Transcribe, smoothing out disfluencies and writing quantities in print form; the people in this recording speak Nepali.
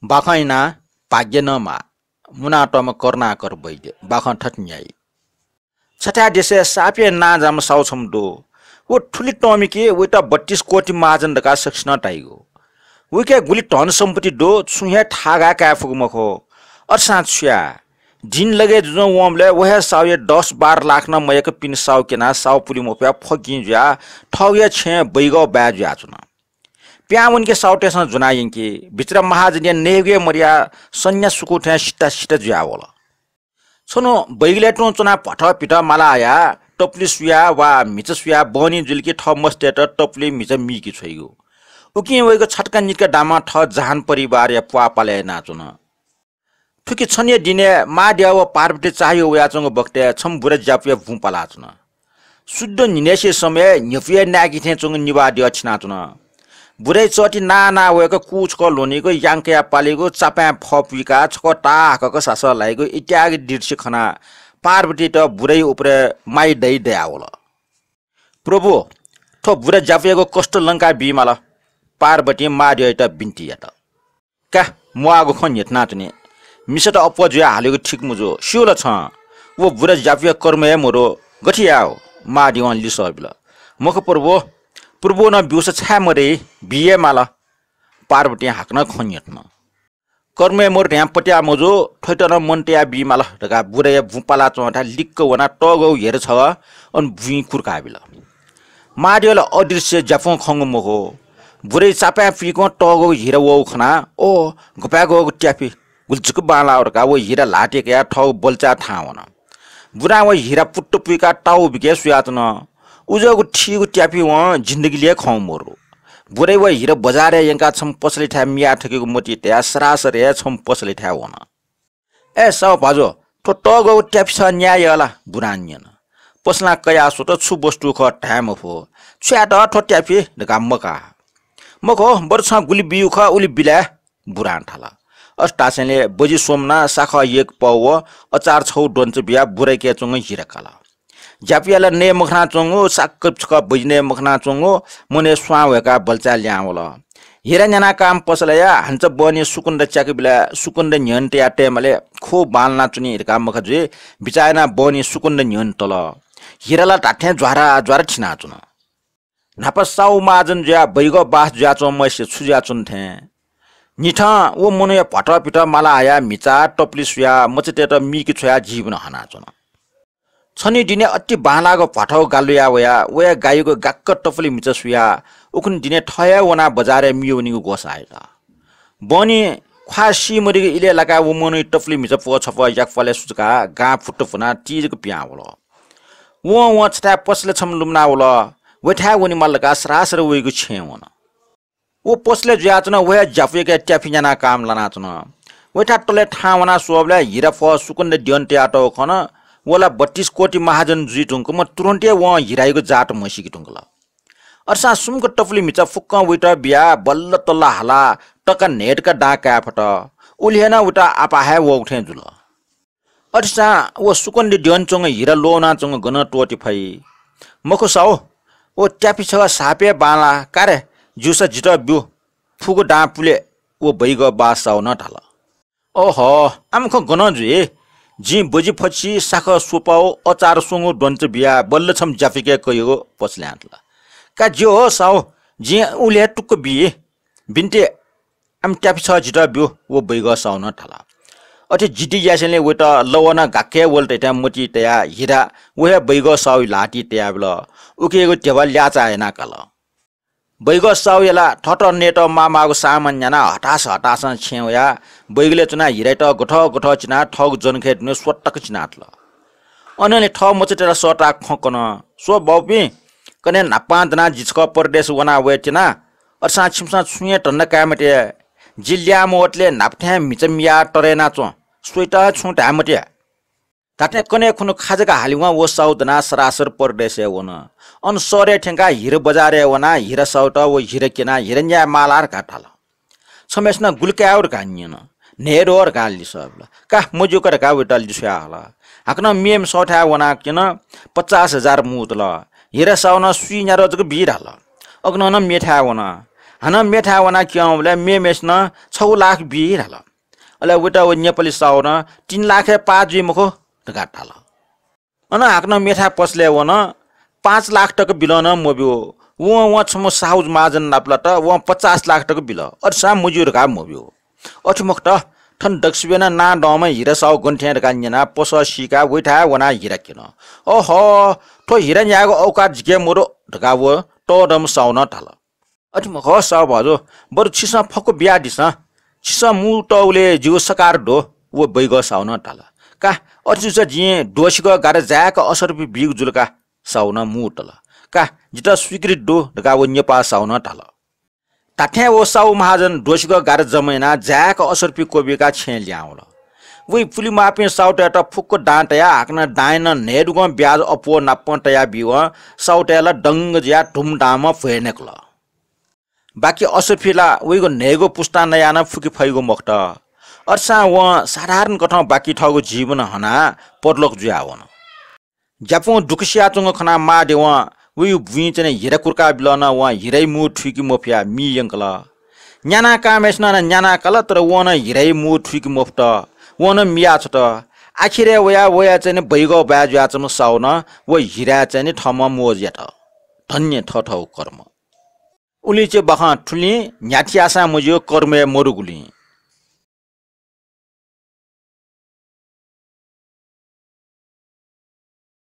बाखैना भाग्य नमा मुनाटम करुणाकर वैद्य बाख ठट्न्याई छठा देशे सापे ना जाम साउ छमदो वो ठुली टमी के वेटा 32 कोटी महाजन दका सक्सन टाइगो वेके गुली टन सम्पत्ति दो छुहे ठागा का फुगमखो अरसात छ्या जिन लगे जुन वमले वहे साउये 10-12 लाख न मयक पिन साउ केना साउ पुली मोप्या फगिन ज्या ठौये छे बैगो ब्याज ज्या चुना प्यावन के साउटेसन जुनायन के भित्र महाजन नेगे मरिया सन्या सुकुठे सिटा सिटा ज्यावला छनो बैगले टो चुना पठ पिठ माला आया टपली सुया वा मिच सुया बनी जुलकी ठ मस्टेट टपली मिच मिकी छैगो उकि वइको छटका निटका डामा ठ जहान परिवार या पुआ पाले नाचुन ठुकी छन्य दिने माड्या व पार्वती चाहियो याचंग बक्ते छम बुरे जापिया भुपाला चुन शुद्ध निनेसे समय न्यफिया नागी थे चंग निवादी अछना चुन बुरे चटी ना ना वएको कुचको लोनीको याङ्कया पालेको चापा फपिका छको टाकको सास लागेको इत्यादि दृश्य खना पार्वती त बुरै उपरे माइ दै दयावला प्रभु थो बुरे जापिएको कष्ट लंका बिमाला पार्वती माड्या त बिन्ती त का मुआगो खन यतना चने मिसट अपज्या हालेको ठीक मुजो सिउल छ वो बुरे जापिया कर्म हे मोरो गठियाओ माडिवन लिसबिला मुख प्रभु न बिउस छा मरे बिए माला पार्वती हाक्न खन्यतन कर्मे मोर ध्यान पट्या मजो ठैटन मनट्या बि माला ढका बुरे भुपाला चोटा लिक्क वना टगौ हेर छ अन भुइ कुर्काबिला माडियल अदृश्य जाफो खंग महो बुरे चापा पिको टगौ हेर वौ खना ओ गपागो ट्यापी गुल्चुक बाला अरका वो हिरा लाटेका ठौ बल्चा ठाउन बुरा वो हिरा पुट्टु पुइका टाउ बिके सुयातन उजको ठीको ट्यापी व जिन्दगी लिए खौ मोरो बुरे व हिरा बजारे यंका छम पसले ठा मिया ठकेको मोटी त्या सरासर हे छम पसले ठा वन ए साउ भाजो तो टगो ट्यापी छ न्याय होला बुरान्यन पसला कया सो त छु वस्तु ख ठाम फो छ्याट ठो ट्यापी ढका मको बर्छ गुली बिउ ख उली बिला बुरान थाला अस्टासेले बजी सोमना साखा एक पाउ अचार छौ डन्च बिया बुरै के चंग हिरकाला जापियाला ने मखना चंगो साक्क छका बजने मखना चंगो मने स्वावेका बल्चा ल्यावला हिरन्याना काम पसलया हन्छ बने सुकुन्द च्याक बिला सुकुन्द न्यन्ते आटेमले खो बालना चुनी हिरका मखजे बिचायना बने सुकुन्द न्यन्तल हिरला टाठे ज्वारा छिना चुन नापसाउ माजन ज्या बैगो बास ज्या चमसे छुज्या चुन्थे निठा वो मनो पट पिट माला आया मिचा टपली सुया मचते त मिकी छोया जीवन हना चन छनी दिने अति बालाको पठाउ गालुया वया गाईको गाक्क टपली मिचा सुया उकुन दिने ठया वना बजारे मियोनीको गोसाएला बनी ख्वासी मरिको इले लगा वो मनो टपली मिचा पो छप याकफले सुका गा फुट फुना चीजको प्यावलो वो छटा पसले छम लुमना वला वठा वनी मल्लका सरासर वइको छेवन वो पसले ज्याचन वह जाफे ट्याफिजना काम लानाचन वैठा टले ठावना सोबले हिरा फ सुकुन्द दियन्ते आटो खन वला 32 कोटी महाजन जुइटुङको म तुरन्ते व हिराइको जाट मसिकी टुङला अर्सा सुमको टपली मिचा फुक्क वइटा बिया बल्ल तल्ला हाला टका नेटका डाका फट उलिहेना उटा आपाहे व उठे जुल अर्सा वो सुकुन्द दियनचङ हिरा लोना चङ गन टोटी फै मखो साउ ओ ट्यापी छ सापे बाला कारे जुसा जिटा बिउ फुको डापुले वो बैग बासाउ न ढाल ओहो आमख गन जुए जी बजी फछि साख सोपाओ अचार सोंगो डन्च बिया बल्ल छम जाफिके कयो पसल्यान्तला का जो हो साउ जी उले टुक्क बिए बिन्ते आम ट्यापी छ जिटा बिउ वो बैग साउ न ढाल अथे जिटी यासेले वेटा लवना गाके वल्टे त्या मोटी त्या हिरा वहे बैग साउ लाटी त्या बल उकेको टेबल ल्याचा हैना कल बैग साउयला ठट नेट मामाको सामान्यना हटास छेउया बैगले चुना हिराइट गठ चिना ठग जनखेट ने स्वटक चिनातल अनले ठ मचटेर सटा खकन सो बाउपी कने नापादना जिचक परदेश वना वेटिना अरसा छिमसा छुए टन्न कामटे जिल्ल्या मोटले नापठ्या मिचमिया टरेना चो स्वेटा छुटा मटे ताटे कने खुनु खाजका हालिवा वो साउदना सरासर परदेश वन अन सरे ठेंगा हिर बजारे वना हिर साउट वो हिर केना हिरन्या मालार काटाल समेसना गुलक्याउर कान्यन नेरोर गाली सबला का मुजुकर का विटल दिसया होला हकन मेम सठा वना केन 50,000 मुतल हिर साउन सुइन्या रजक बिराल अग्न न मेठा वना हन मेठा वना क्याउले मेमेस्न 6 लाख बिराल अले उटा व नेपाली साउन 3 लाख 5 मखो गाटाल अन हाक्न मेठा पसले वन 5 लाख टक बिलन मोब्यो व छम साउज माजन नाप्ला त व 50 लाख टक बिल अरसा मुजुर का मोब्यो अठमक त ठन दक्षिना ना डम हिरा साउ गन्ठ्या का न्याना पस सिका वैठा वना हिरा किन ओहो तो हिरा न्याको औकात जिके मोरो ढका व तो डम साउन थाल अठमक साउ भजो बरु छिसा फको बिया दिस छिसा मु टौले जिउ सकार डो व बैग साउन थाल का अठिस जिए दोसिक गारे जाक असर बिग जुलका साउन मुटल का जिता स्वीकृत डो ढका व नेपाल साउन थाल ताठ्या वो साउ महाजन दोसिक गारे जमैना जाक असर कोबेका छे ल्याउल वही पुली मापे साउट त फुक्को डाँटया हाक्न डाइन नेडुग ब्याज अपो नापटया बिव साउटयाला डंग ज्या धुमधाम फेनेक्ल बाकी असफिला वहीको नेगो पुस्ता नयाना फुकी फैगो मक्त अर्सा व साधारण कथा बाकी ठगो जीवन हना परलोक जुयावन ज्यापो दुखसिया चंग खना मा देव वही बुइ चने हिरा कुर्का बिलन व हिरै मु ठुकी मोफिया मी यंकल न्याना कामेस्न न न्याना कल तर वन हिरै मु ठुकी मोफ्ट वन मिया छ त आखिरे वया चने बैगो ब्याज या चम साउन व हिरा चने ठम मोज या त धन्य ठठौ कर्म उली चे बखा ठुली न्याठियासा मुजियो कर्मे मोरुगुली